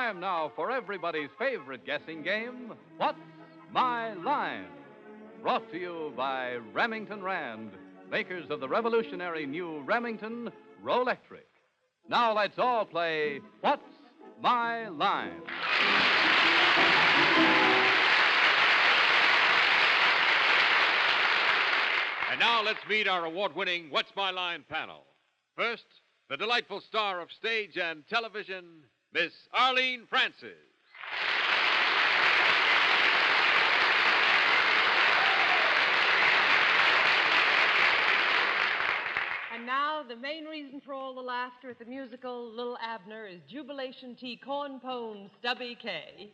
time now for everybody's favorite guessing game, What's My Line? Brought to you by Remington Rand, makers of the revolutionary new Remington Rolectric. Now let's all play What's My Line? And now let's meet our award-winning What's My Line panel. First, the delightful star of stage and television, Miss Arlene Francis. And now, the main reason for all the laughter at the musical Little Abner is Jubilation Tea Corn Pone Stubby K.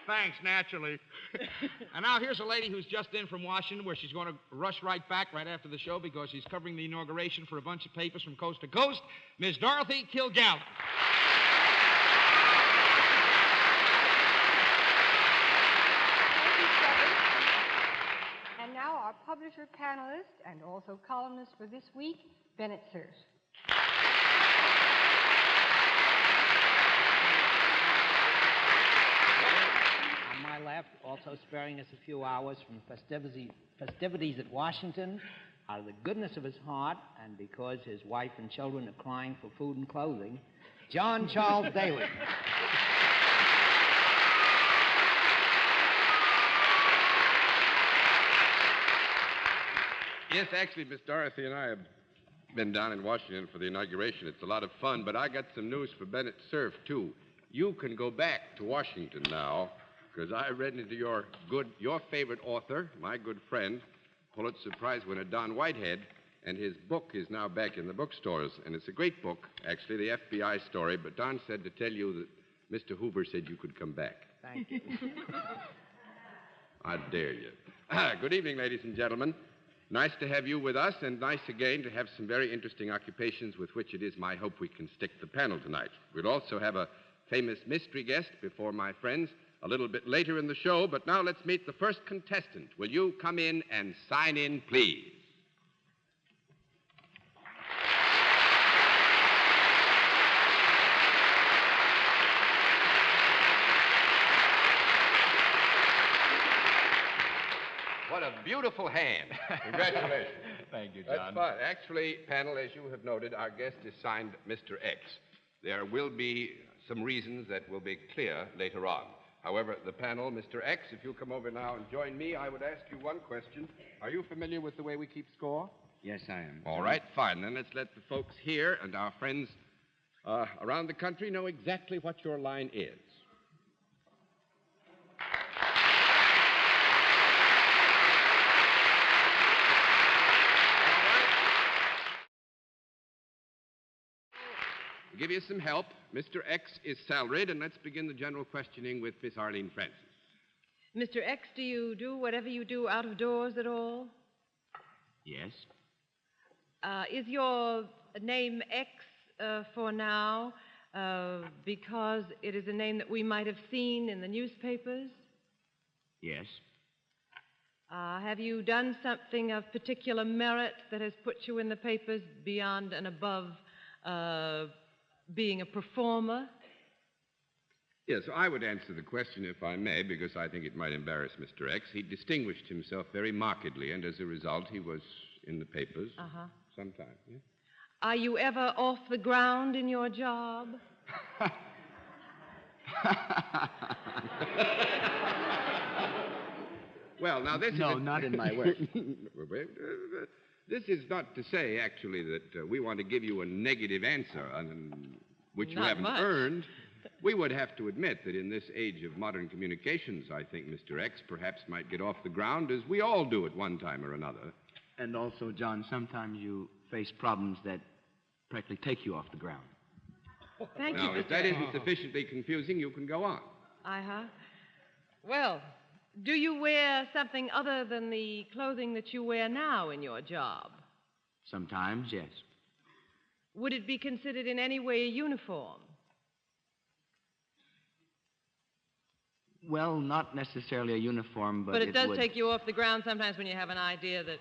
Thanks, naturally. And now here's a lady who's just in from Washington, where she's going to rush right back right after the show because she's covering the inauguration for a bunch of papers from coast to coast, Miss Dorothy Kilgallen. Thank you, Stubby. And now our publisher, panelist, and also columnist for this week, Bennett Cerf. On my left, also sparing us a few hours from festivities at Washington, out of the goodness of his heart, and because his wife and children are crying for food and clothing, John Charles Daly. Yes, actually, Miss Dorothy and I have been down in Washington for the inauguration. It's a lot of fun, but I got some news for Bennett Cerf, too. You can go back to Washington now, because I read into your favorite author, my good friend, Pulitzer Prize winner Don Whitehead, and his book is now back in the bookstores. And it's a great book, actually, the FBI story, but Don said to tell you that Mr. Hoover said you could come back. Thank you. I dare you. Good evening, ladies and gentlemen. Nice to have you with us, and nice again to have some very interesting occupations with which it is my hope we can stick the panel tonight. We'll also have a famous mystery guest before my friends a little bit later in the show, but now let's meet the first contestant. Will you come in and sign in, please? What a beautiful hand. Congratulations. Thank you, John. That's fine. Actually, panel, as you have noted, our guest is signed Mr. X. There will be some reasons that will be clear later on. However, the panel, Mr. X, if you'll come over now and join me, I would ask you one question. Are you familiar with the way we keep score? Yes, I am. All right, fine. Then let's let the folks here and our friends around the country know exactly what your line is. To give you some help, Mr. X is salaried, and let's begin the general questioning with Miss Arlene Francis. Mr. X, do you do whatever you do out of doors at all? Yes? Is your name X for now because it is a name that we might have seen in the newspapers? Yes? Have you done something of particular merit that has put you in the papers beyond and above being a performer? Yes, I would answer the question, if I may, because I think it might embarrass Mr. X. He distinguished himself very markedly, and as a result, he was in the papers sometime. Yeah? Are you ever off the ground in your job? Well, now this No, is... not in my work. This is not to say, actually, that we want to give you a negative answer, which you Not haven't much. earned. We would have to admit that in this age of modern communications, I think Mr. X perhaps might get off the ground, as we all do at one time or another. And also, John, sometimes you face problems that practically take you off the ground. Thank Now, you, if Mr. that X. isn't sufficiently confusing, you can go on. Well, do you wear something other than the clothing that you wear now in your job? Sometimes, yes. Would it be considered in any way a uniform? Well, not necessarily a uniform, but But it does would... take you off the ground sometimes when you have an idea that...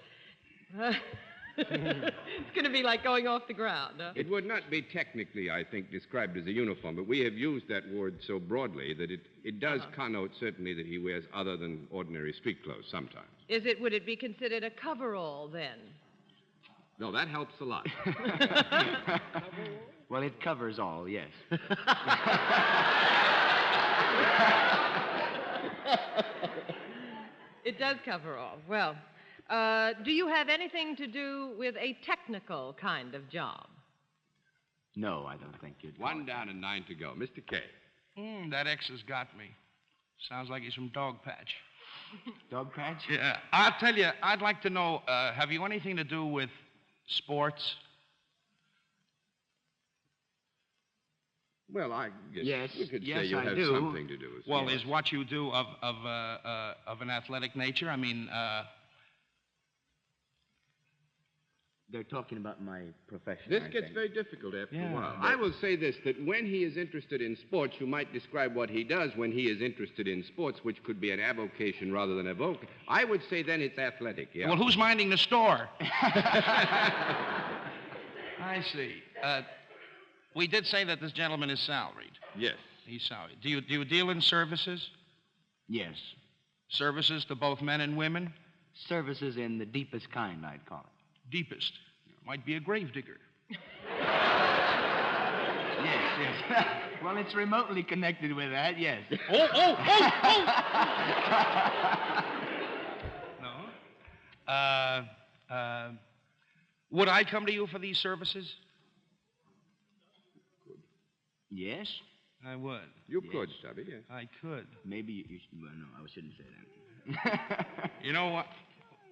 It's going to be like going off the ground, huh? It would not be technically, I think, described as a uniform, but we have used that word so broadly that it does connote certainly that he wears other than ordinary street clothes sometimes. Would it be considered a coverall then? No, that helps a lot. Well, it covers all, yes. It does cover all. Well, do you have anything to do with a technical kind of job? No, I don't think you'd. One down and 9 to go. Mr. K. That X has got me. Sounds like he's from Dog Patch. Dog patch? Yeah, I'll tell you, I'd like to know, have you anything to do with sports? Well, I guess Yes, we could yes, say you I have do. something to do with Well, sports. is what you do of an athletic nature? I mean, They're talking about my profession. This aren't gets they? very difficult after Yeah, a while. but- I will say this, that when he is interested in sports, you might describe what he does when he is interested in sports, which could be an avocation rather than a vocation. I would say then it's athletic, yeah. well, who's minding the store? I see. We did say that this gentleman is salaried. Yes. He's salaried. Do you deal in services? Yes. Services to both men and women? Services in the deepest kind, I'd call it. Deepest. Might be a gravedigger. Yes. Well, it's remotely connected with that, yes. Oh! No. Would I come to you for these services? Yes? I would. You could, Stubby, yes. I could. Maybe you should. Well, no, I shouldn't say that. You know what?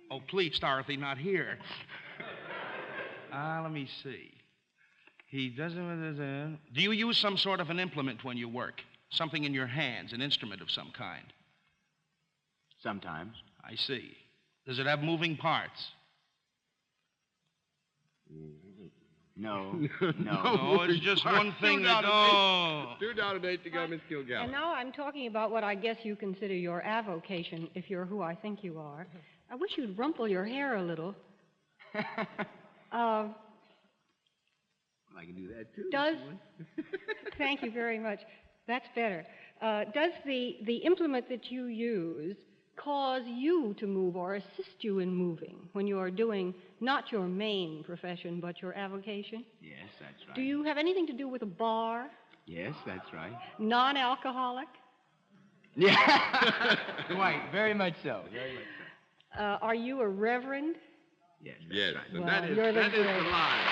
Oh, please, Dorothy, not here. Let me see. He doesn't. Do you use some sort of an implement when you work? Something in your hands, an instrument of some kind? Sometimes. I see. Does it have moving parts? No. No, it's just one thing that. Oh. 2 down and 8 to go, Miss Kilgallen. And now I'm talking about what I guess you consider your avocation, if you're who I think you are. I wish you'd rumple your hair a little. I can do that, too. Thank you very much. That's better. Does the implement that you use cause you to move or assist you in moving when you are doing not your main profession but your avocation? Yes, that's right. Do you have anything to do with a bar? Yes, that's right. Non-alcoholic? Yeah. Quite. Very much so. Very much so. Are you a reverend? Yes. Yes, Right. and Well, that is you're the the great. line.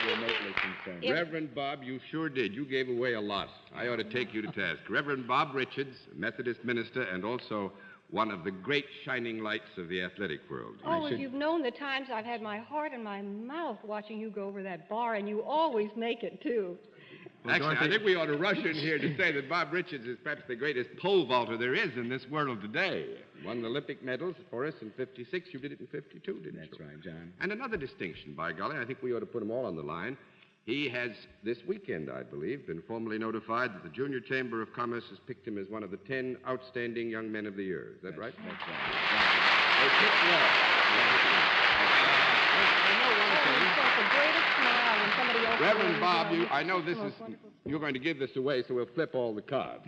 Remotely concerned. Reverend Bob, you sure did. You gave away a lot. I ought to take you to task. Reverend Bob Richards, Methodist minister, and also one of the great shining lights of the athletic world. Oh, if you've known the times I've had my heart in my mouth watching you go over that bar, and you always make it, too. Actually, I think we ought to rush in here to say that Bob Richards is perhaps the greatest pole vaulter there is in this world today. Won the Olympic medals for us in 56. You did it in 52, didn't you? That's right, John. And another distinction, by golly, I think we ought to put them all on the line. He has, this weekend, I believe, been formally notified that the Junior Chamber of Commerce has picked him as one of the 10 outstanding young men of the year. Is that right? That's right. They picked well. I know one Oh, thing. you felt the greatest smile when somebody else... Reverend Bob, I know this is, you're going to give this away, so we'll flip all the cards.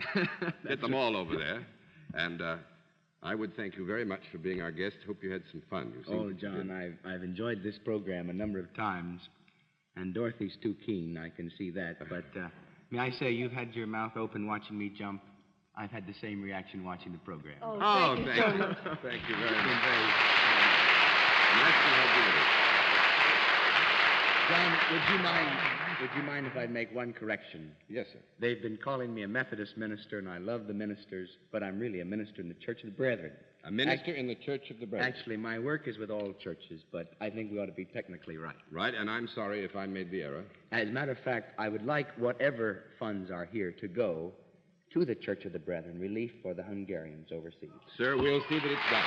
Get them all over there. And I would thank you very much for being our guest. Hope you had some fun. You seem Oh, to John, did. I've enjoyed this program a number of times, and Dorothy's too keen, I can see that. But may I say, you've had your mouth open watching me jump. I've had the same reaction watching the program. Oh, Oh, thank you thank so you. much. Thank you very It's been much. very... Nice to have you with us. John, would you mind if I make one correction? Yes, sir. They've been calling me a Methodist minister, and I love the ministers, but I'm really a minister in the Church of the Brethren. A minister in the Church of the Brethren. Actually, my work is with all churches, but I think we ought to be technically right. Right, and I'm sorry if I made the error. As a matter of fact, I would like whatever funds are here to go to the Church of the Brethren, relief for the Hungarians overseas. Sir, we'll see that it's done.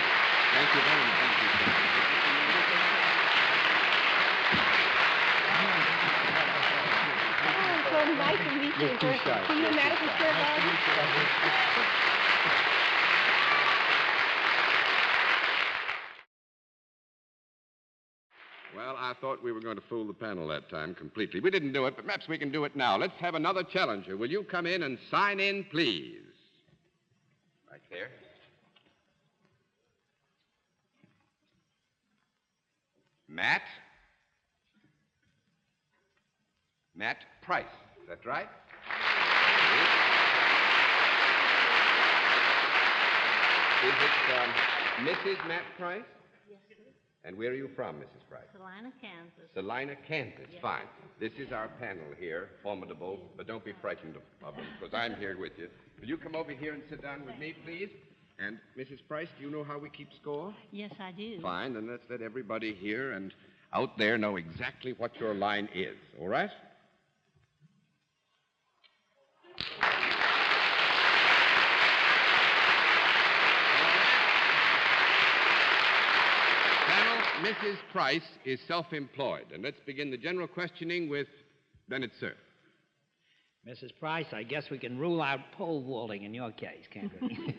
Thank you very much. Thank you, sir. Oh, I'm so nice to meet you. You're too shy. See you in Madison Square Garden. Well, I thought we were going to fool the panel that time completely. We didn't do it, but perhaps we can do it now. Let's have another challenger. Will you come in and sign in, please? Right there. Matt? Matt Price. Is that right? Is it Mrs. Matt Price? Yes, sir. And where are you from, Mrs. Price? Salina, Kansas. Salina, Kansas. Yes. Fine. This is our panel here, formidable, but don't be frightened of them, because I'm here with you. Will you come over here and sit down with me, please? And, Mrs. Price, do you know how we keep score? Yes, I do. Fine, then let's let everybody here and out there know exactly what your line is, all right? Panel, Mrs. Price is self-employed, and let's begin the general questioning with Bennett Cerf. Mrs. Price, I guess we can rule out pole vaulting in your case, can't we?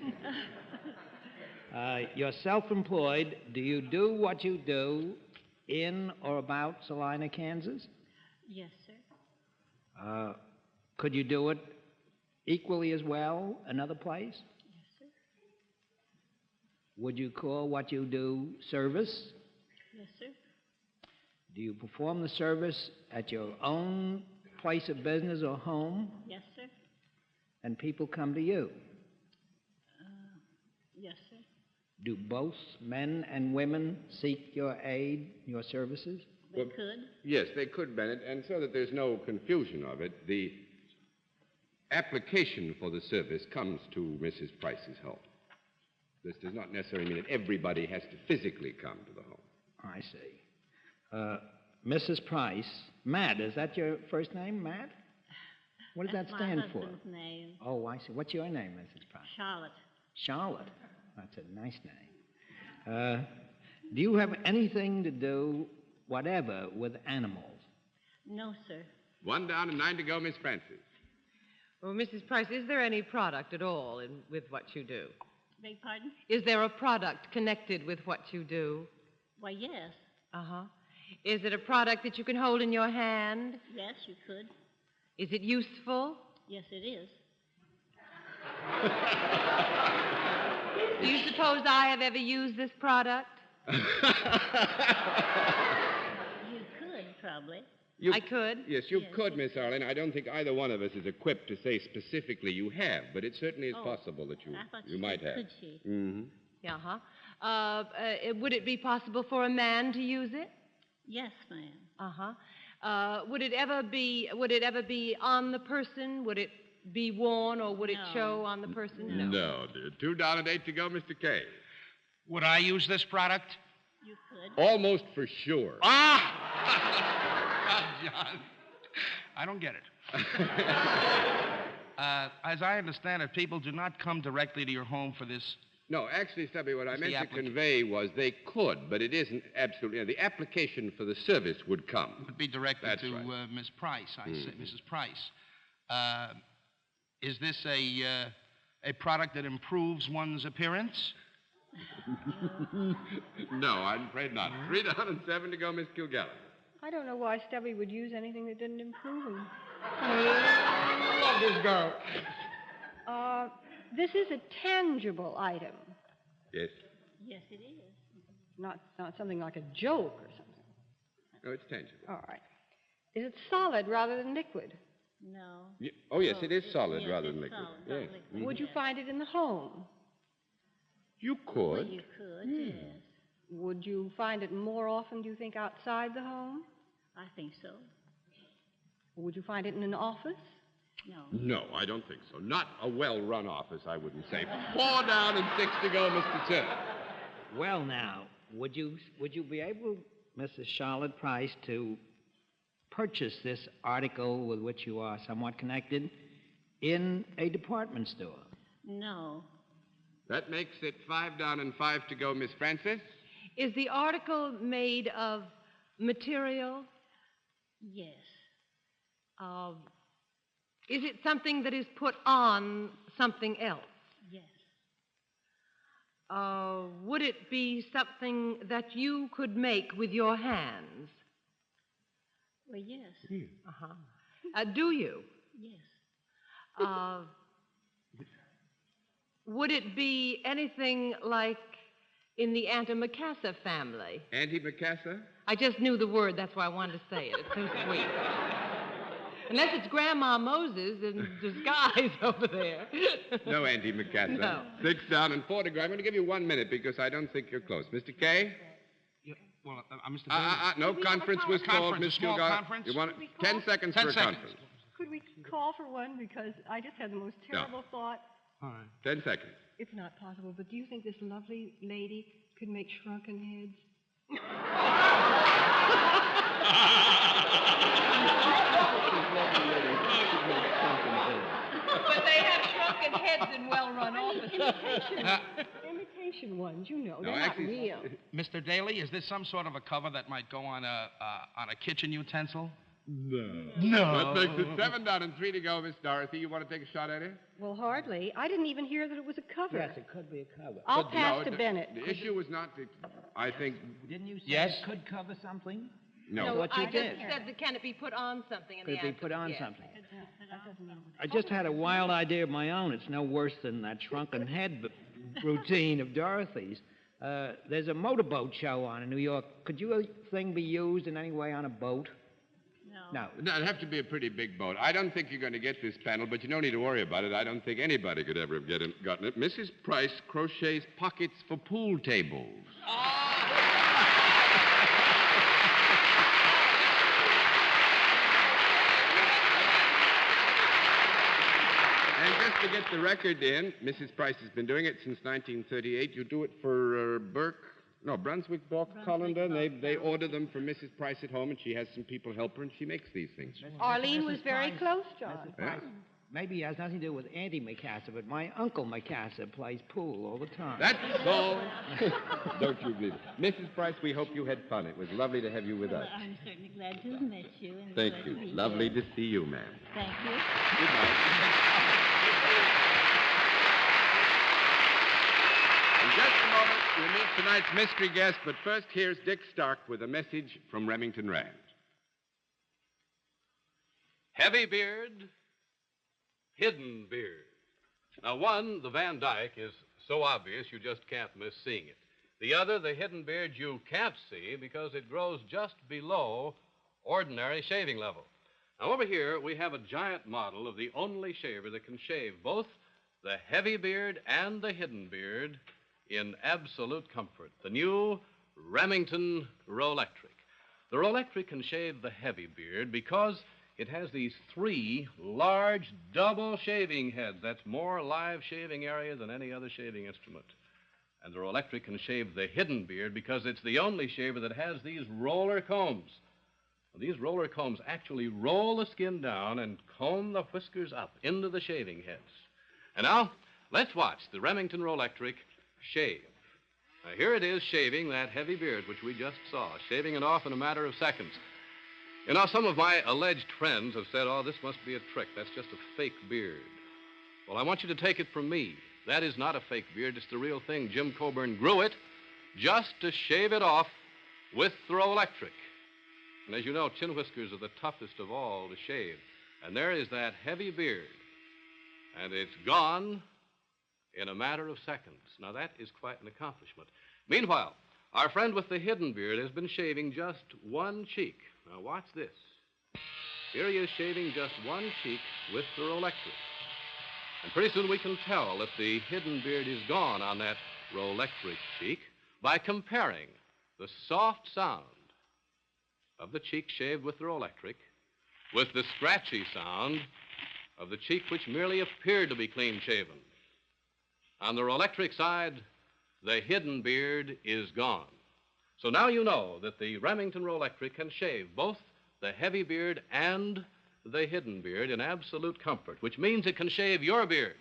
You're self-employed. Do you do what you do in or about Salina, Kansas? Yes, sir. Could you do it equally as well another place? Yes, sir. Would you call what you do service? Yes, sir. Do you perform the service at your own place of business or home, Yes, sir. and people come to you? Yes, sir. Do both men and women seek your aid, your services? They Well, could. Yes, they could, Bennett, and so that there's no confusion of it, the application for the service comes to Mrs. Price's home. This does not necessarily mean that everybody has to physically come to the home. I see. Mrs. Price, Matt, is that your first name, Matt? What does That's that stand for? my husband's name. Oh, I see. What's your name, Mrs. Price? Charlotte. Charlotte. That's a nice name. Do you have anything to do, whatever, with animals? No, sir. 1 down and 9 to go, Miss Francis. Well, Mrs. Price, is there any product at all with what you do? Beg pardon? Is there a product connected with what you do? Why, yes. Uh-huh. Is it a product that you can hold in your hand? Yes, you could. Is it useful? Yes, it is. Do you suppose I have ever used this product? You could, probably. I could? Yes, you Yes, could, Miss Arlen. I don't think either one of us is equipped to say specifically you have, but it certainly is Oh, possible that I thought you she might said, have. could she? Mm-hmm. Yeah, huh? Would it be possible for a man to use it? Yes, ma'am. Uh-huh. Would it ever be on the person? Would it be worn, or would it No. show on the person? No, dear. 2 down and 8 to go, Mr. K. Would I use this product? You could. Almost for sure. Ah! John, I don't get it. As I understand it, people do not come directly to your home for this. No, actually, Stubby, what I It's meant the to convey was they could, but it isn't absolutely. The application for the service would come. Would be directed That's to right. Miss Price, I say, Mrs. Price. Is this a product that improves one's appearance? No, I'm afraid not. 3 down and 7 to go, Miss Kilgallen. I don't know why Stubby would use anything that didn't improve him. Love this girl. This is a tangible item, Yes. Yes, it is. not something like a joke or something. No, it's tangible. All right. Is it solid rather than liquid? No. Oh, yes, it is solid yes, rather it's than liquid. solid, Yes. not liquid. Would you Yes. find it in the home? You Well, could. you could, yes. Would you find it more often, do you think, outside the home? I think so. Or would you find it in an office? No. No, I don't think so. Not a well-run office, I wouldn't say. 4 down and 6 to go, Mr. Tip. Well, now, would you be able, Mrs. Charlotte Price, to purchase this article with which you are somewhat connected in a department store? No. That makes it 5 down and 5 to go, Miss Francis. Is the article made of material? Yes. Is it something that is put on something else? Yes. Would it be something that you could make with your hands? Well, yes. Uh-huh. Do you? Yes. Would it be anything like in the antimacassar family? Antimacassar? I just knew the word, that's why I wanted to say it. It's so sweet. Unless it's Grandma Moses in disguise over there. No antimacassar. No. 6 down and 4 to go. I'm going to give you 1 minute because I don't think you're close. Mr. K? Yeah, well, Mr. Bailey. No conference was called, Conference, Miss a small Gilgal. conference? You want Could we 10 call? seconds 10 for a seconds. conference. Could we call for one? Because I just had the most terrible thought. All right. 10 seconds. It's not possible, but do you think this lovely lady could make shrunken heads? But they have shrunken heads in well-run offices. Imitation ones, you know. No, They're actually- not real. Mr. Daly, is this some sort of a cover that might go on a kitchen utensil? That makes it 7 down and 3 to go, Miss Dorothy. You want to take a shot at it? Well, hardly. I didn't even hear that it was a cover. Yes, it could be a cover. I'll But pass no, to the- Bennett. The issue was not, I think, Didn't you say Yes. it could cover something? no. what you I did. just said, that can it be put on something in Could the it be act put of- on yes. something? I just had a wild idea of my own. It's no worse than that shrunken head routine of Dorothy's. There's a motorboat show on in New York. Could your thing be used in any way on a boat? No. No. It'd have to be a pretty big boat. I don't think you're going to get this panel, but you don't need to worry about it. I don't think anybody could ever have gotten it. Mrs. Price crochets pockets for pool tables. And just to get the record in, Mrs. Price has been doing it since 1938. You do it for Brunswick Balk Colander. And they order them for Mrs. Price at home, and she has some people help her, and she makes these things. Arlene was very close, John. Yeah. Maybe it has nothing to do with anti-Macassar, but my uncle Macassar plays pool all the time. That's all. Don't you believe it. Mrs. Price, we hope you had fun. It was lovely to have you with us. Well, I'm certainly glad to have met you. And Thank glad to you. be Lovely here. to see you, ma'am. Thank you. Good night. In just a moment, we'll meet tonight's mystery guest, but first, here's Dick Stark with a message from Remington Rand. Heavy beard, hidden beard. Now, one, the Van Dyke, is so obvious you just can't miss seeing it. The other, the hidden beard, you can't see because it grows just below ordinary shaving level. Now, over here, we have a giant model of the only shaver that can shave both the heavy beard and the hidden beard in absolute comfort. The new Remington Rolectric. The Rolectric can shave the heavy beard because it has these 3 large double shaving heads. That's more live shaving area than any other shaving instrument. And the Rolectric can shave the hidden beard because it's the only shaver that has these roller combs. These roller combs actually roll the skin down and comb the whiskers up into the shaving heads. And now, let's watch the Remington Rolectric shave. Now, here it is shaving that heavy beard, which we just saw, shaving it off in a matter of seconds. You know, some of my alleged friends have said, oh, this must be a trick. That's just a fake beard. Well, I want you to take it from me. That is not a fake beard. It's the real thing. Jim Coburn grew it just to shave it off with the Rolectric. And as you know, chin whiskers are the toughest of all to shave. And there is that heavy beard. And it's gone in a matter of seconds. Now, that is quite an accomplishment. Meanwhile, our friend with the hidden beard has been shaving just one cheek. Now, watch this. Here he is shaving just one cheek with the Rolectric. And pretty soon we can tell if the hidden beard is gone on that Rolectric cheek by comparing the soft sound of the cheek shaved with the Rolectric with the scratchy sound of the cheek which merely appeared to be clean shaven. On the Rolectric side, the hidden beard is gone. So now you know that the Remington Rolectric can shave both the heavy beard and the hidden beard in absolute comfort, which means it can shave your beard,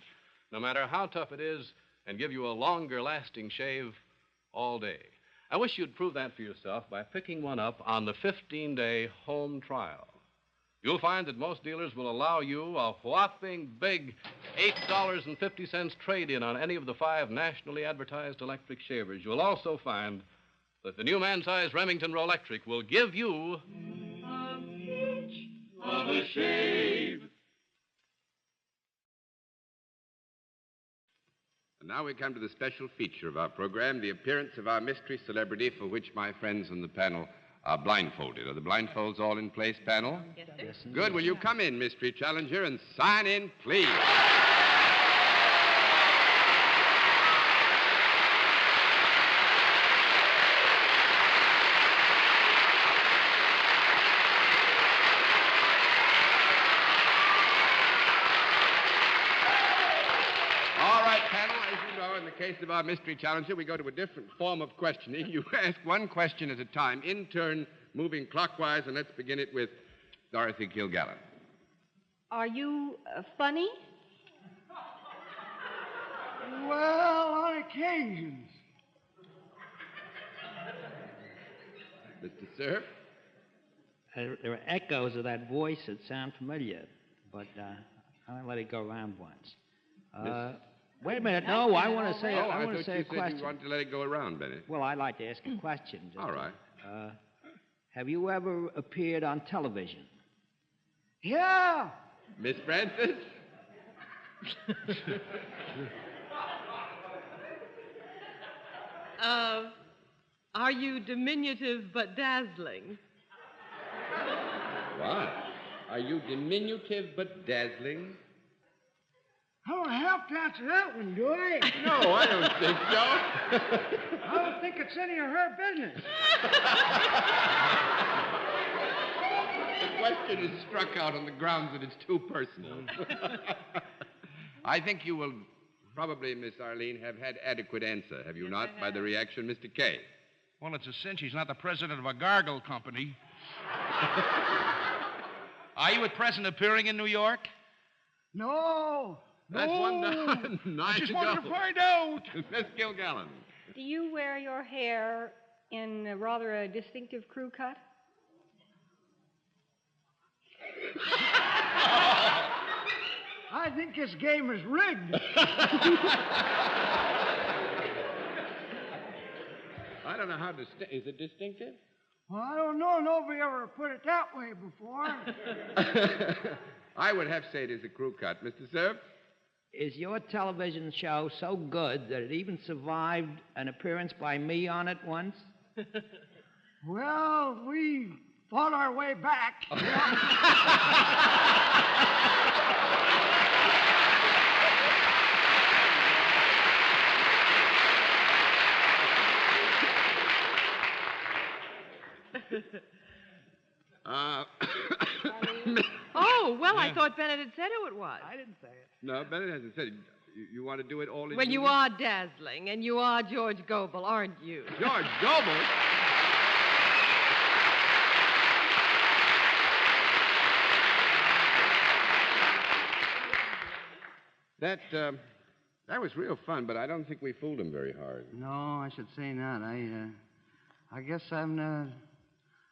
no matter how tough it is, and give you a longer-lasting shave all day. I wish you'd prove that for yourself by picking one up on the 15-day home trial. you'll find that most dealers will allow you a whopping big $8.50 trade-in on any of the 5 nationally advertised electric shavers. You'll also find that the new man-size Remington Rolectric will give you a pinch of a shave. And now we come to the special feature of our program, the appearance of our mystery celebrity, for which my friends on the panel are blindfolded. Are the blindfolds all in place, panel? Yes, sir. Good. Will you come in, mystery challenger, and sign in, please? All right, panel, as you know, in the case of our mystery challenger, we go to a different form of questioning. You ask one question at a time, in turn, moving clockwise, and let's begin it with Dorothy Kilgallen. Are you funny? Well, on occasions. Mr. Cerf? There are echoes of that voice that sound familiar, but I'll let it go around once. Wait a minute. No, I want to say I want to thought say you a said question. you wanted to let it go around, Bennett. Well, I'd like to ask a question. All right. Have you ever appeared on television? Yeah. Miss Francis? Are you diminutive but dazzling? What? Are you diminutive but dazzling? I don't have to answer that one, do I? No, I don't think so. I don't think it's any of her business. The question is struck out on the grounds that it's too personal. I think you will probably, Miss Arlene, have had adequate answer, have you not, by the reaction, Mr. Kay? Well, it's a cinch he's not the president of a gargle company. Are you at present appearing in New York? No. That's one done. I just wanted to find out. Miss Kilgallen. Do you wear your hair in rather a distinctive crew cut? I think this game is rigged. I don't know how is it distinctive? Well, I don't know. Nobody ever put it that way before. I would have to say it is a crew cut. Mr. Cerf? Is your television show so good that it even survived an appearance by me on it once? Well, we fought our way back. Oh, well, I thought Bennett had said who it was. I didn't say it. No, Bennett hasn't said it. You want to do it all in Well, you unison? are dazzling, and you are George Gobel, aren't you? George Gobel? That was real fun, but I don't think we fooled him very hard. No, I should say not. I guess I'm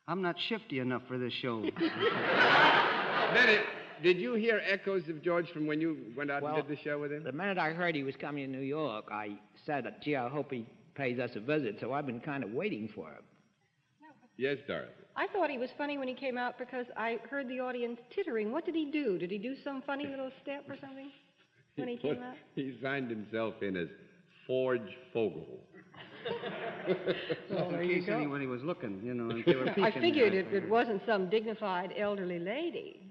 not shifty enough for this show. Bennett, did you hear echoes of George from when you went out and did the show with him? The minute I heard he was coming to New York, I said, gee, I hope he pays us a visit, so I've been kind of waiting for him. Yes, Dorothy. I thought he was funny when he came out because I heard the audience tittering. What did he do? Did he do some funny little step or something when he came out? He signed himself in as Forge Fogel. Well, in case anybody was looking, you know, if they were peeking. I figured it wasn't some dignified elderly lady.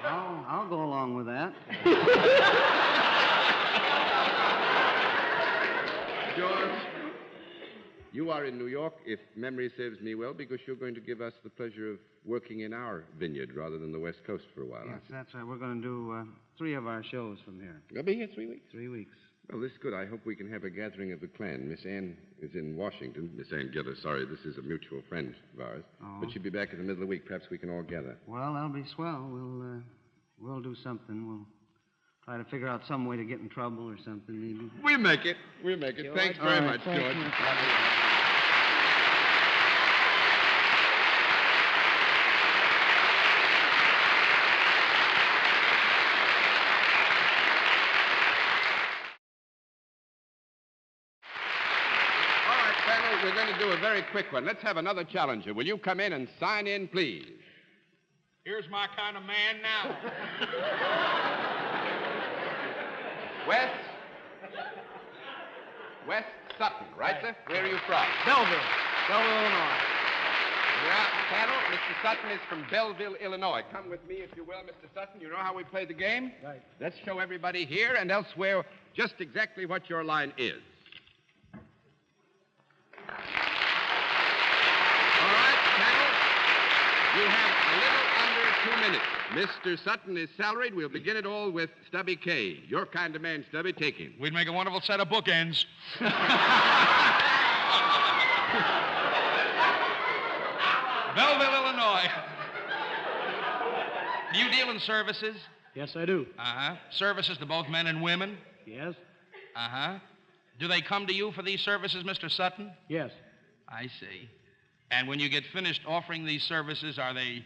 I'll go along with that. George, you are in New York, if memory serves me well, because you're going to give us the pleasure of working in our vineyard rather than the West Coast for a while. Yes, that's right. We're going to do 3 of our shows from here. You'll be here 3 weeks? 3 weeks. Well, this is good. I hope we can have a gathering of the clan. Miss Ann is in Washington. Miss Ann Giller, sorry, this is a mutual friend of ours. Oh. But she'll be back in the middle of the week. Perhaps we can all gather. Well, that'll be swell. We'll do something. We'll try to figure out some way to get in trouble or something, maybe. We'll make it. We'll make it. George. Thanks very much, thank George. you. a very quick one. Let's have another challenger. Will you come in and sign in, please? Here's my kind of man now. West Sutton, right, sir? Where are you from? Belleville, Illinois. Yeah, panel, Mr. Sutton is from Belleville, Illinois. Come with me, if you will, Mr. Sutton. You know how we play the game? Right. Let's show everybody here and elsewhere just exactly what your line is. All right, panel. You have a little under 2 minutes. Mr. Sutton is salaried. We'll begin it all with Stubby K. Your kind of man, Stubby. Take him. We'd make a wonderful set of bookends. Belleville, Illinois. Do you deal in services? Yes, I do. Uh-huh. Services to both men and women? Yes? Uh-huh. Do they come to you for these services, Mr. Sutton? Yes. I see. And when you get finished offering these services, are they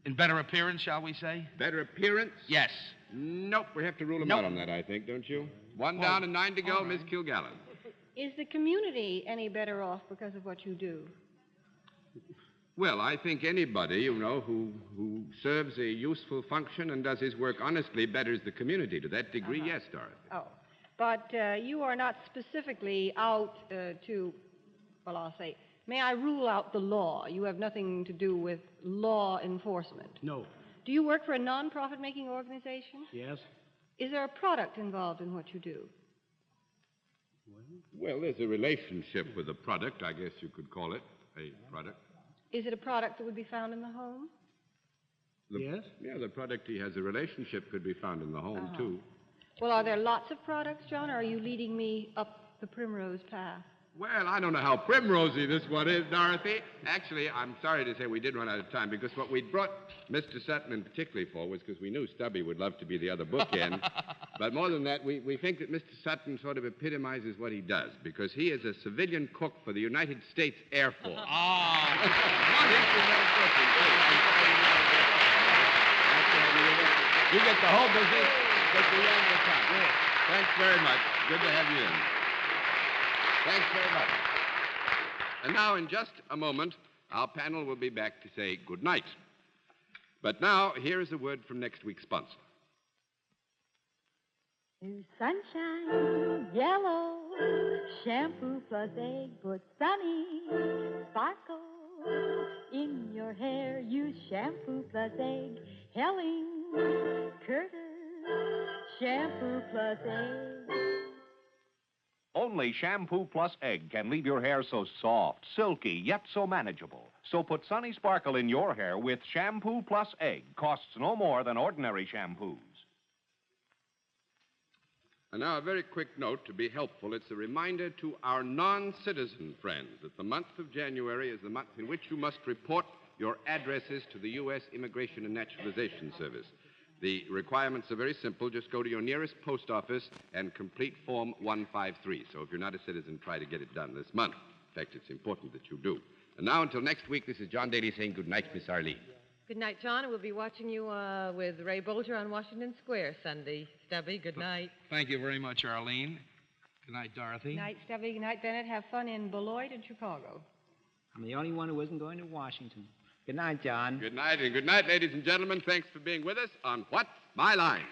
in better appearance, shall we say? Better appearance? Yes. Nope. We have to rule him Nope. out on that, I think, don't you? One down and 9 to go, Miss Kilgallen. Is the community any better off because of what you do? Well, I think anybody, you know, who serves a useful function and does his work honestly betters the community. To that degree, yes, Dorothy. Oh. But you are not specifically out to, well, I'll say, may I rule out the law? You have nothing to do with law enforcement. No. Do you work for a non-profit-making organization? Yes? Is there a product involved in what you do? Well, there's a relationship with the product, I guess you could call it a product. Is it a product that would be found in the home? Yes? Yeah, the product he has a relationship could be found in the home, too. Well, are there lots of products, John, or are you leading me up the primrose path? Well, I don't know how primrosy this one is, Dorothy. Actually, I'm sorry to say we did run out of time because what we brought Mr. Sutton in particularly for was because we knew Stubby would love to be the other bookend. But more than that, we think that Mr. Sutton sort of epitomizes what he does because he is a civilian cook for the United States Air Force. You get the whole business because we own the time. Yeah. Thanks very much. Good to have you in. Thanks very much. And now, in just a moment, our panel will be back to say good night. But now, here is a word from next week's sponsor. Sunshine, yellow, shampoo plus egg puts sunny sparkle in your hair. Use shampoo plus egg, Helling, Curtis, shampoo plus egg. Only shampoo plus egg can leave your hair so soft, silky, yet so manageable. So put sunny sparkle in your hair with shampoo plus egg. Costs no more than ordinary shampoos. And now, a very quick note to be helpful. It's a reminder to our non-citizen friends that the month of January is the month in which you must report your addresses to the U.S. Immigration and Naturalization Service. The requirements are very simple. Just go to your nearest post office and complete Form 153. So if you're not a citizen, try to get it done this month. In fact, it's important that you do. And now, until next week, this is John Daly saying good night, Miss Arlene. Good night, John. We'll be watching you with Ray Bolger on Washington Square Sunday. Stubby, good night. Thank you very much, Arlene. Good night, Dorothy. Good night, Stubby. Good night, Bennett. Have fun in Beloit and Chicago. I'm the only one who isn't going to Washington. Good night, John. Good night, and good night, ladies and gentlemen. Thanks for being with us on What's My Line?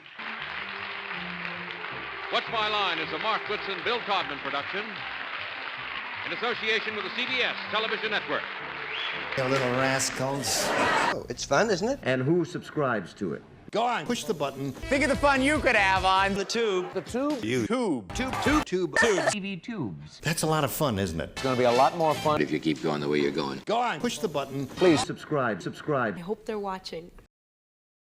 What's My Line is a Mark Whitson, Bill Todman production in association with the CBS Television Network. You little rascals. Oh, it's fun, isn't it? And who subscribes to it? Go on. Push the button. Think of the fun you could have on The tube. the tube. You. Tube. TV tubes. That's a lot of fun, isn't it? It's going to be a lot more fun If you keep going the way you're going. Go on. Push the button. Please subscribe. I hope they're watching.